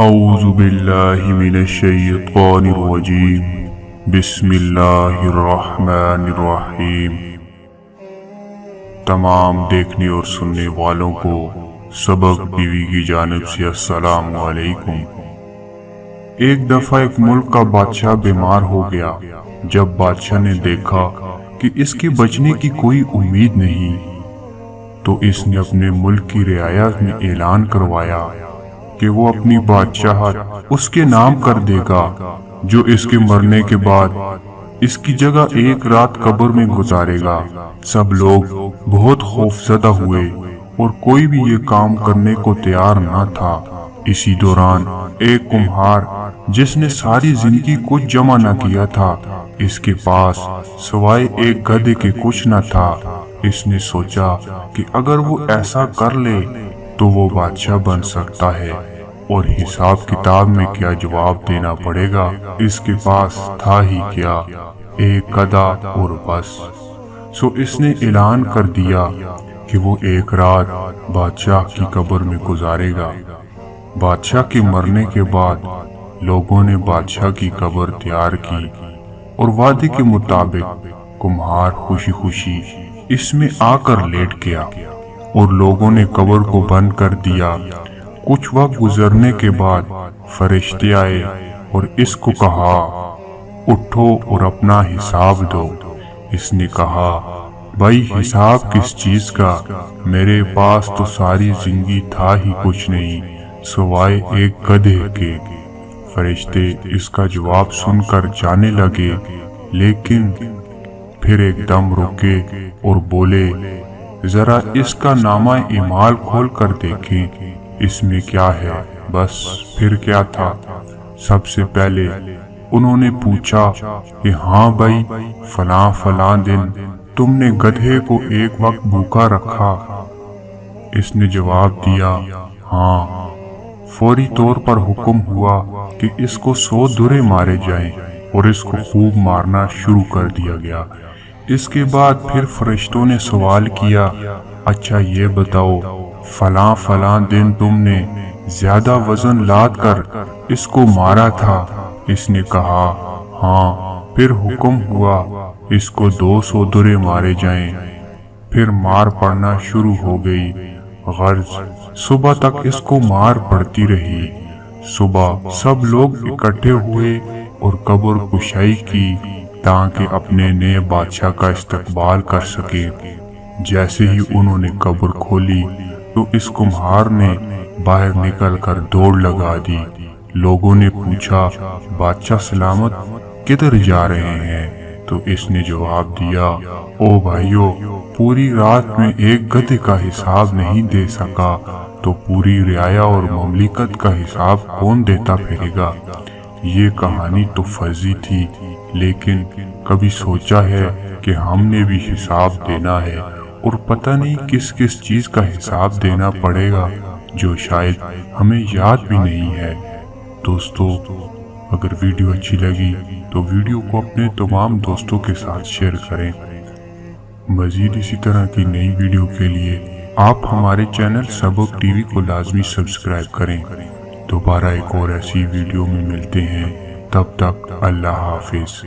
اعوذ باللہ من الشیطان الرجیم بسم اللہ الرحمن الرحیم۔ تمام دیکھنے اور سننے والوں کو سبق ٹی وی کی جانب سے السلام علیکم۔ ایک دفعہ ایک ملک کا بادشاہ بیمار ہو گیا۔ جب بادشاہ نے دیکھا کہ اس کے بچنے کی کوئی امید نہیں تو اس نے اپنے ملک کی رعایا میں اعلان کروایا کہ وہ اپنی بادشاہت اس کے نام کر دے گا، جو اس کے مرنے کے بعد اس کی جگہ ایک رات قبر میں گزارے گا۔ سب لوگ بہت خوفزدہ ہوئے اور کوئی بھی یہ کام کرنے کو تیار نہ تھا۔ اسی دوران ایک کمہار جس نے ساری زندگی کچھ جمع نہ کیا تھا، اس کے پاس سوائے ایک گدھے کے کچھ نہ تھا۔ اس نے سوچا کہ اگر وہ ایسا کر لے تو وہ بادشاہ بن سکتا ہے، اور حساب کتاب میں کیا جواب دینا پڑے گا، اس کے پاس تھا ہی کیا، ایک گدھا اور بس۔ سو اس نے اعلان کر دیا کہ وہ ایک رات بادشاہ کی قبر میں گزارے گا۔ بادشاہ کے مرنے کے بعد لوگوں نے بادشاہ کی قبر تیار کی اور وعدے کے مطابق کمہار خوشی خوشی اس میں آ کر لیٹ گیا اور لوگوں نے قبر کو بند کر دیا۔ کچھ وقت گزرنے کے بعد فرشتے آئے اور اس کو کہا، اٹھو اور اپنا حساب دو۔ اس نے کہا، بھائی حساب کس چیز کا، میرے پاس تو ساری زندگی تھا ہی کچھ نہیں سوائے ایک گدھے کے۔ فرشتے اس کا جواب سن کر جانے لگے، لیکن پھر ایک دم رکے اور بولے، ذرا اس کا نامہ اعمال کھول کر دیکھیں، اس میں کیا ہے۔ بس پھر کیا تھا، سب سے پہلے انہوں نے پوچھا کہ ہاں بھائی، فلاں دن تم نے گدھے کو ایک وقت بھوکا رکھا۔ اس نے جواب دیا، ہاں۔ فوری طور پر حکم ہوا کہ اس کو 100 درے مارے جائیں اور اس کو خوب مارنا شروع کر دیا گیا۔ اس کے بعد پھر فرشتوں نے سوال کیا، اچھا یہ بتاؤ، فلاں دن تم نے زیادہ وزن لاد کر اس کو مارا تھا۔ اس نے کہا، ہاں۔ پھر حکم ہوا اس کو 200 درے مارے جائیں۔ پھر مار پڑنا شروع ہو گئی، غرض صبح تک اس کو مار پڑتی رہی۔ صبح سب لوگ اکٹھے ہوئے اور قبر کشائی کی تاکہ اپنے نئے بادشاہ کا استقبال کر سکے۔ جیسے ہی انہوں نے قبر کھولی تو اس کمہار نے باہر نکل کر دوڑ لگا دی۔ لوگوں نے پوچھا، بادشاہ سلامت کدھر جا رہے ہیں؟ تو اس نے جواب دیا، او بھائیو، پوری رات میں ایک گدھے کا حساب نہیں دے سکا تو پوری رعایا اور مملکت کا حساب کون دیتا پھرے گا۔ یہ کہانی تو فرضی تھی، لیکن کبھی سوچا ہے کہ ہم نے بھی حساب دینا ہے اور پتہ نہیں کس کس چیز کا حساب دینا پڑے گا جو شاید ہمیں یاد بھی نہیں ہے۔ دوستو، اگر ویڈیو اچھی لگی تو ویڈیو کو اپنے تمام دوستوں کے ساتھ شیئر کریں۔ مزید اسی طرح کی نئی ویڈیو کے لیے آپ ہمارے چینل سبق ٹی وی کو لازمی سبسکرائب کریں۔ دوبارہ ایک اور ایسی ویڈیو میں ملتے ہیں، تب تک اللہ حافظ۔